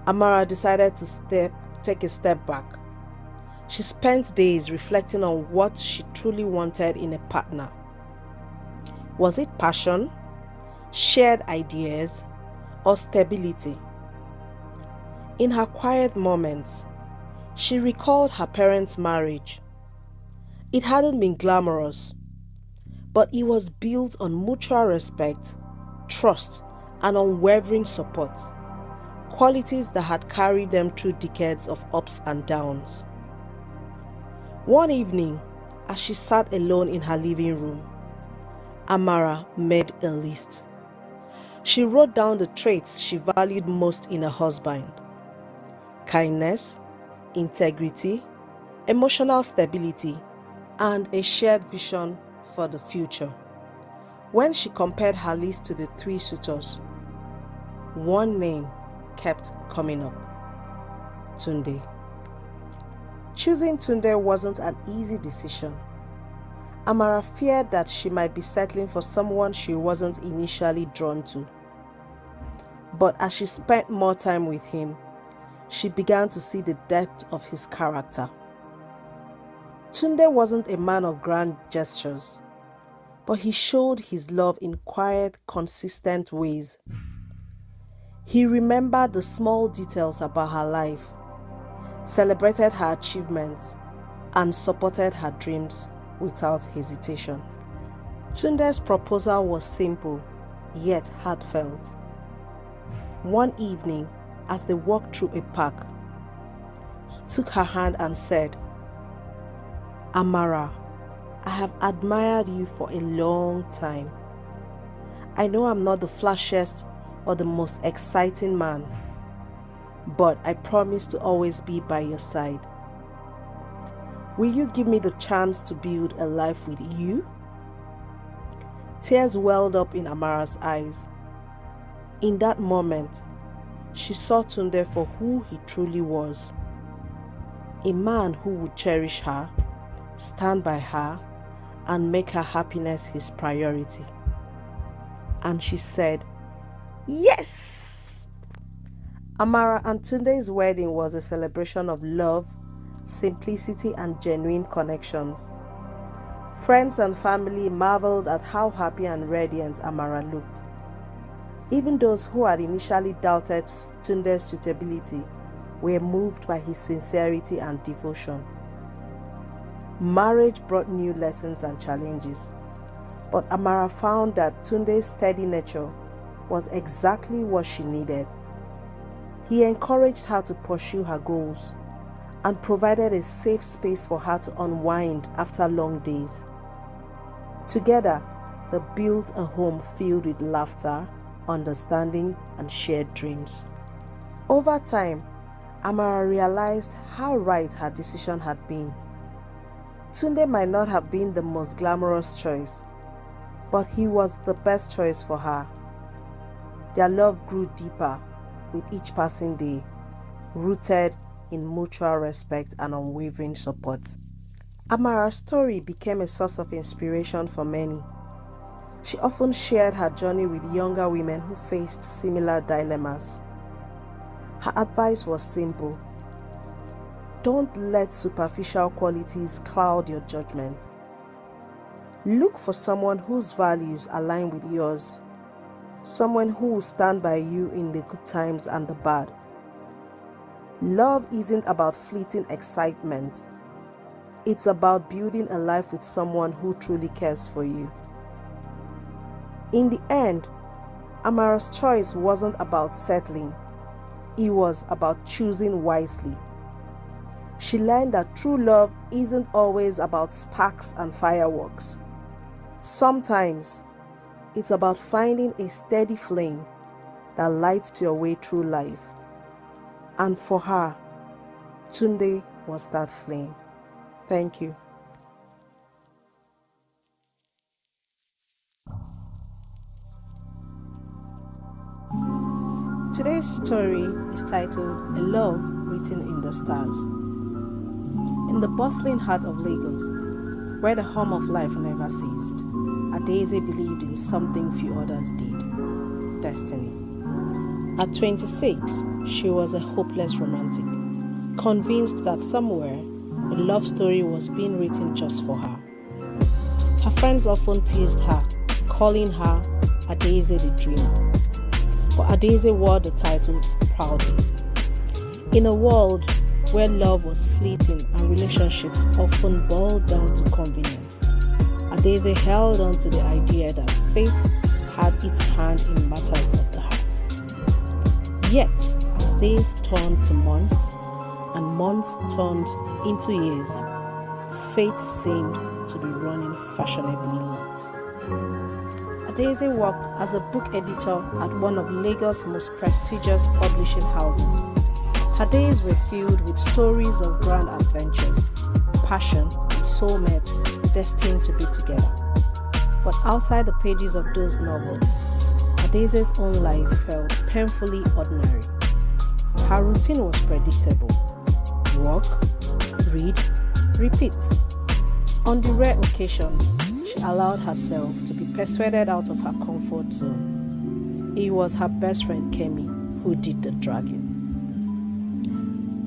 Amara decided to take a step back. She spent days reflecting on what she truly wanted in a partner. Was it passion, shared ideas, or stability? In her quiet moments, she recalled her parents' marriage. It hadn't been glamorous, but it was built on mutual respect, trust, and unwavering support, qualities that had carried them through decades of ups and downs. One evening, as she sat alone in her living room, Amara made a list. She wrote down the traits she valued most in a husband: kindness, integrity, emotional stability, and a shared vision for the future. When she compared her list to the three suitors, one name kept coming up: Tunde. Choosing Tunde wasn't an easy decision. Amara feared that she might be settling for someone she wasn't initially drawn to. But as she spent more time with him, she began to see the depth of his character. Tunde wasn't a man of grand gestures, but he showed his love in quiet, consistent ways. He remembered the small details about her life, celebrated her achievements, and supported her dreams without hesitation. Tunde's proposal was simple, yet heartfelt. One evening, as they walked through a park, he took her hand and said, "Amara, I have admired you for a long time. I know I'm not the flashiest or the most exciting man, but I promise to always be by your side. Will you give me the chance to build a life with you?" Tears welled up in Amara's eyes. In that moment, she saw Tunde for who he truly was: a man who would cherish her, stand by her, and make her happiness his priority. And she said, "Yes!" Amara and Tunde's wedding was a celebration of love, simplicity, and genuine connections. Friends and family marveled at how happy and radiant Amara looked. Even those who had initially doubted Tunde's suitability were moved by his sincerity and devotion. Marriage brought new lessons and challenges, but Amara found that Tunde's steady nature was exactly what she needed. He encouraged her to pursue her goals and provided a safe space for her to unwind after long days. Together, they built a home filled with laughter, understanding, and shared dreams. Over time, Amara realized how right her decision had been. Tunde might not have been the most glamorous choice, but he was the best choice for her. Their love grew deeper with each passing day, rooted in mutual respect and unwavering support. Amara's story became a source of inspiration for many. She often shared her journey with younger women who faced similar dilemmas. Her advice was simple: don't let superficial qualities cloud your judgment. Look for someone whose values align with yours, someone who will stand by you in the good times and the bad. Love isn't about fleeting excitement. It's about building a life with someone who truly cares for you. In the end, Amara's choice wasn't about settling. It was about choosing wisely. She learned that true love isn't always about sparks and fireworks. Sometimes, it's about finding a steady flame that lights your way through life. And for her, Tunde was that flame. Thank you. Today's story is titled A Love Written in the Stars. In the bustling heart of Lagos, where the hum of life never ceased, Adaeze believed in something few others did: destiny. At 26, she was a hopeless romantic, convinced that somewhere a love story was being written just for her. Her friends often teased her, calling her Adaeze the Dreamer. But Adaeze wore the title proudly. In a world where love was fleeting and relationships often boiled down to convenience, Adaeze held on to the idea that fate had its hand in matters of the heart. Yet, as days turned to months and months turned into years, fate seemed to be running fashionably late. Adaeze worked as a book editor at one of Lagos' most prestigious publishing houses. Her days were filled with stories of grand adventures, passion, and soulmates destined to be together. But outside the pages of those novels, Adaeze's own life felt painfully ordinary. Her routine was predictable: work, read, repeat. On the rare occasions she allowed herself to be persuaded out of her comfort zone, it was her best friend Kemi who did the dragging.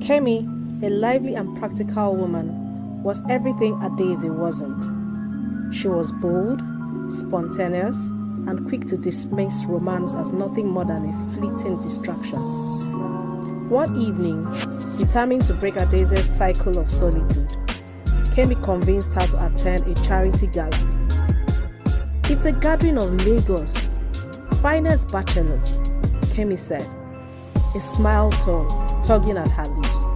Kemi, a lively and practical woman, was everything Adaeze wasn't. She was bold, spontaneous, and quick to dismiss romance as nothing more than a fleeting distraction. One evening, determined to break Adaeze's cycle of solitude, Kemi convinced her to attend a charity gala. "It's a gathering of Lagos' finest bachelors," Kemi said, a smile tugging at her lips.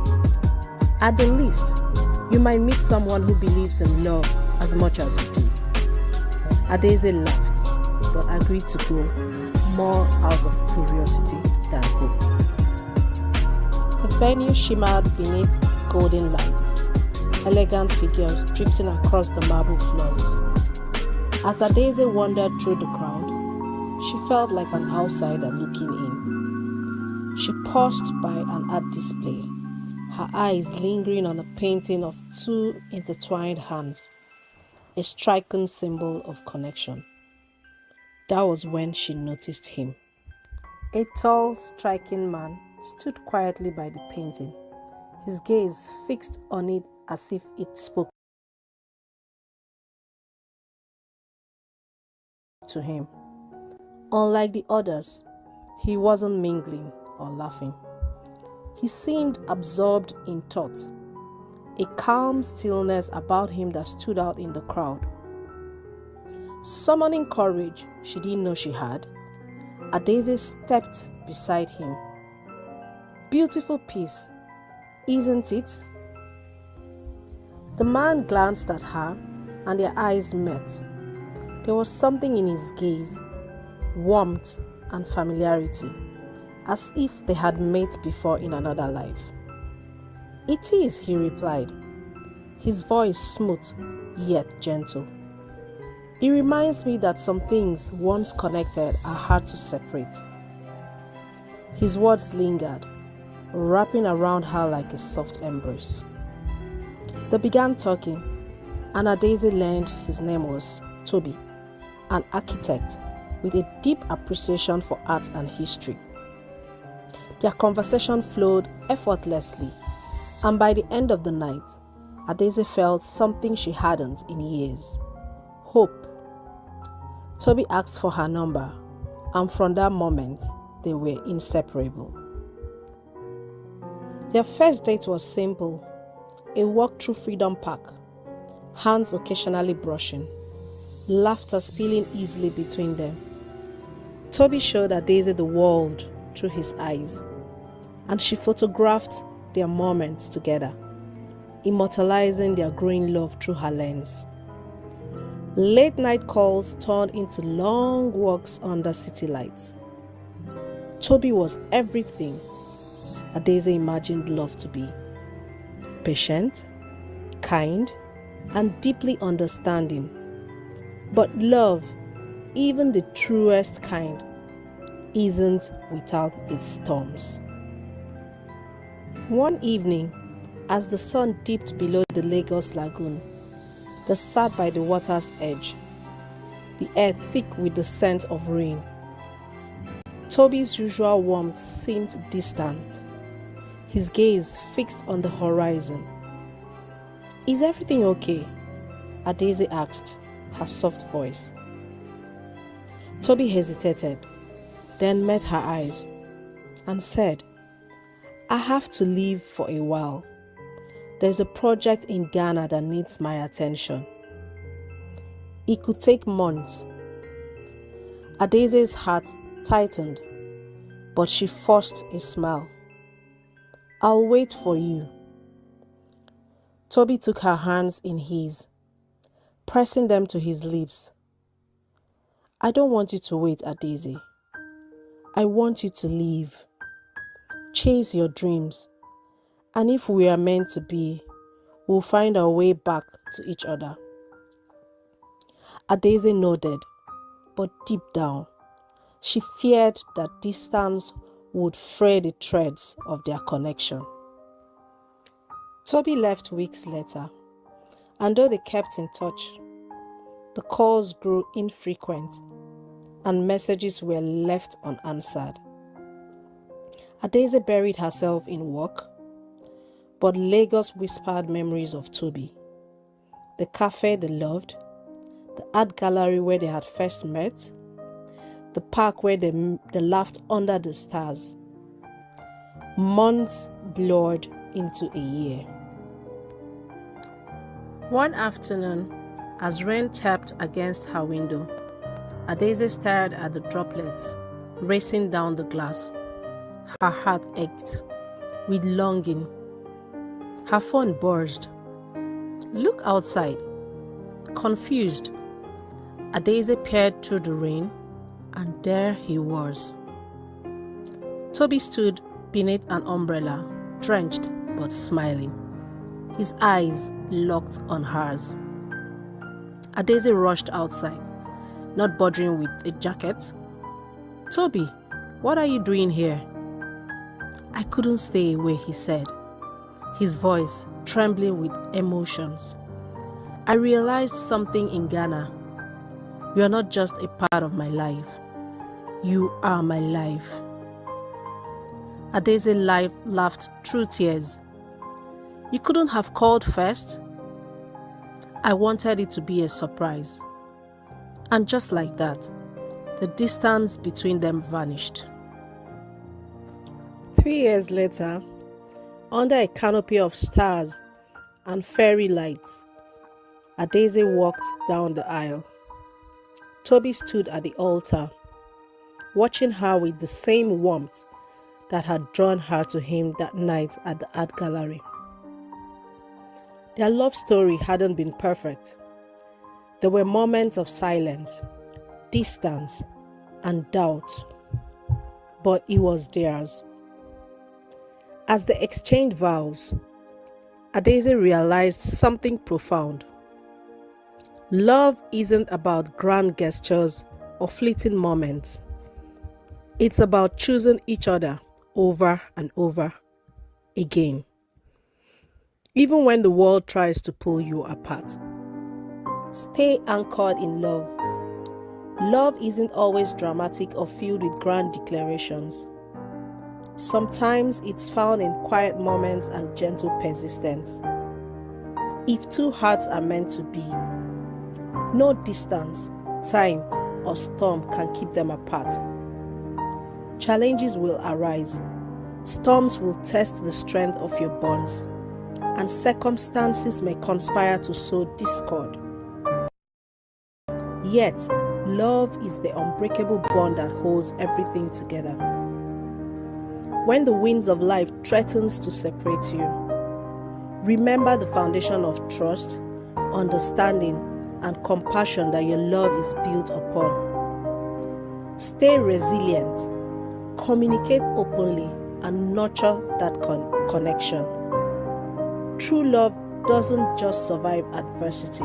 "At the least, you might meet someone who believes in love as much as you do." Adaeze laughed, but agreed to go, more out of curiosity than hope. The venue shimmered beneath golden lights, elegant figures drifting across the marble floors. As Adaeze wandered through the crowd, she felt like an outsider looking in. She paused by an art display, her eyes lingering on a painting of two intertwined hands, a striking symbol of connection. That was when she noticed him. A tall, striking man stood quietly by the painting, his gaze fixed on it as if it spoke to him. Unlike the others, he wasn't mingling or laughing. He seemed absorbed in thought, a calm stillness about him that stood out in the crowd. Summoning courage she didn't know she had, Adaeze stepped beside him. Beautiful piece, isn't it? The man glanced at her and their eyes met. There was something in his gaze, warmth and familiarity, as if they had met before in another life. "It is," he replied, his voice smooth yet gentle. "It reminds me that some things once connected are hard to separate." His words lingered, wrapping around her like a soft embrace. They began talking, and Adaeze learned his name was Toby, an architect with a deep appreciation for art and history. Their conversation flowed effortlessly, and by the end of the night, Adaeze felt something she hadn't in years: hope. Toby asked for her number, and from that moment, they were inseparable. Their first date was simple: a walk through Freedom Park, hands occasionally brushing, laughter spilling easily between them. Toby showed Adaeze the world through his eyes, and she photographed their moments together, immortalizing their growing love through her lens. Late night calls turned into long walks under city lights. Toby was everything Adaeze imagined love to be: patient, kind, and deeply understanding. But love, even the truest kind, isn't without its storms. One evening, as the sun dipped below the Lagos lagoon, they sat by the water's edge, the air thick with the scent of rain. Toby's usual warmth seemed distant, his gaze fixed on the horizon. "Is everything okay?" Adaeze asked, her soft voice. Toby hesitated, then met her eyes and said, "I have to leave for a while. There's a project in Ghana that needs my attention. It could take months." Adaeze's heart tightened, but she forced a smile. "I'll wait for you." Toby took her hands in his, pressing them to his lips. "I don't want you to wait, Adaeze. I want you to leave. Chase your dreams, and if we are meant to be, we'll find our way back to each other." Adaeze nodded, but deep down, she feared that distance would fray the threads of their connection. Toby left weeks later, and though they kept in touch, the calls grew infrequent and messages were left unanswered. Adaeze buried herself in work, but Lagos whispered memories of Toby: the cafe they loved, the art gallery where they had first met, the park where they laughed under the stars. Months blurred into a year. One afternoon, as rain tapped against her window, Adaeze stared at the droplets racing down the glass. Her heart ached with longing. Her phone buzzed. "Look outside." Confused, Adaeze peered through the rain, and there he was. Toby stood beneath an umbrella, drenched but smiling, his eyes locked on hers. Adaeze rushed outside, not bothering with a jacket. "Toby, what are you doing here?" "I couldn't stay away," he said, his voice trembling with emotions. "I realized something in Ghana. You are not just a part of my life. You are my life." Adaeze laughed through tears. "You couldn't have called first?" "I wanted it to be a surprise." And just like that, the distance between them vanished. 3 years later, under a canopy of stars, and fairy lights. Adaeze walked down the aisle. Toby stood at the altar, watching her with the same warmth that had drawn her to him that night at the art gallery. Their love story hadn't been perfect. There were moments of silence, distance, and doubt, but it was theirs. As they exchanged vows, Adaeze realized something profound. Love isn't about grand gestures or fleeting moments. It's about choosing each other over and over again, even when the world tries to pull you apart. Stay anchored in love. Love isn't always dramatic or filled with grand declarations. Sometimes it's found in quiet moments and gentle persistence. If two hearts are meant to be, no distance, time, or storm can keep them apart. Challenges will arise. Storms will test the strength of your bonds, and circumstances may conspire to sow discord. Yet, love is the unbreakable bond that holds everything together. When the winds of life threatens to separate you, remember the foundation of trust, understanding, and compassion that your love is built upon. Stay resilient, communicate openly, and nurture that connection. True love doesn't just survive adversity,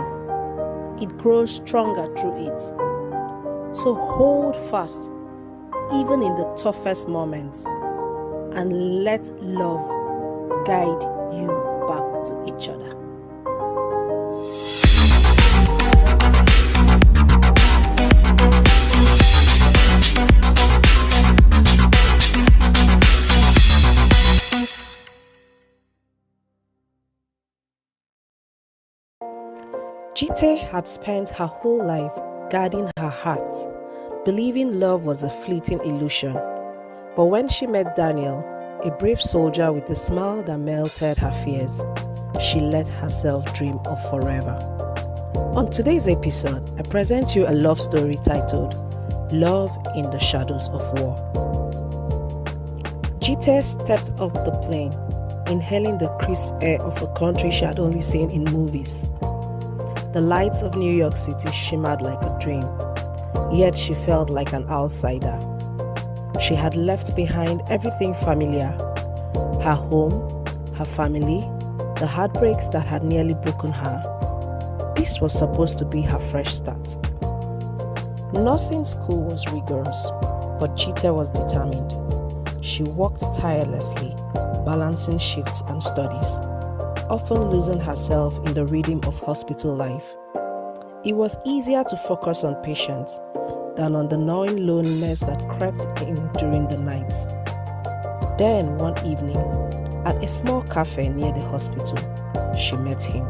it grows stronger through it. So hold fast, even in the toughest moments, and let love guide you back to each other. Jite had spent her whole life guarding her heart, believing love was a fleeting illusion. But when she met Daniel, a brave soldier with a smile that melted her fears, she let herself dream of forever. On today's episode, I present you a love story titled Love in the Shadows of War. Jite stepped off the plane, inhaling the crisp air of a country she had only seen in movies. The lights of New York City shimmered like a dream, yet she felt like an outsider. She had left behind everything familiar: her home, her family, the heartbreaks that had nearly broken her. This was supposed to be her fresh start. Nursing school was rigorous, but Jite was determined. She worked tirelessly, balancing shifts and studies, often losing herself in the rhythm of hospital life. It was easier to focus on patients than on the gnawing loneliness that crept in during the nights. Then one evening, at a small cafe near the hospital, she met him.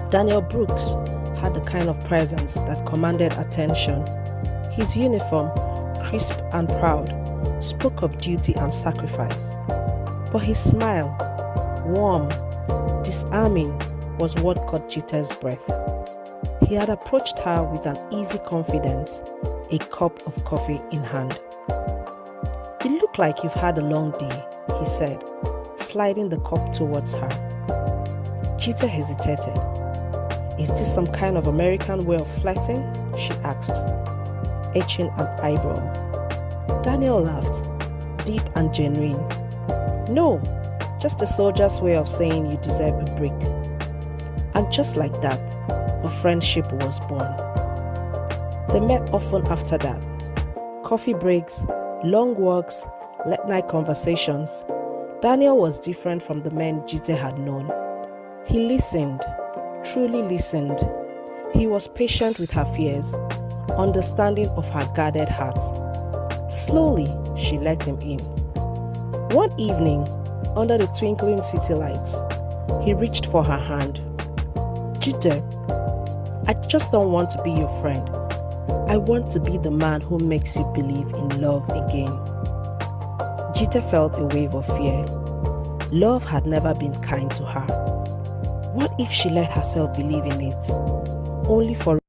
Daniel Brooks had the kind of presence that commanded attention. His uniform, crisp and proud, spoke of duty and sacrifice. But his smile, warm, disarming, was what caught Jite's breath. He had approached her with an easy confidence, a cup of coffee in hand. "You look like you've had a long day," he said, sliding the cup towards her. Jite hesitated. "Is this some kind of American way of flirting?" she asked, etching an eyebrow. Daniel laughed, deep and genuine. "No, just a soldier's way of saying you deserve a break." And just like that, a friendship was born. They met often after that. Coffee breaks, long walks, late-night conversations. Daniel was different from the men Jite had known. He listened, truly listened. He was patient with her fears, understanding of her guarded heart. Slowly, she let him in. One evening, under the twinkling city lights, he reached for her hand. "Jite, I just don't want to be your friend. I want to be the man who makes you believe in love again." Jite felt a wave of fear. Love had never been kind to her. What if she let herself believe in it, only for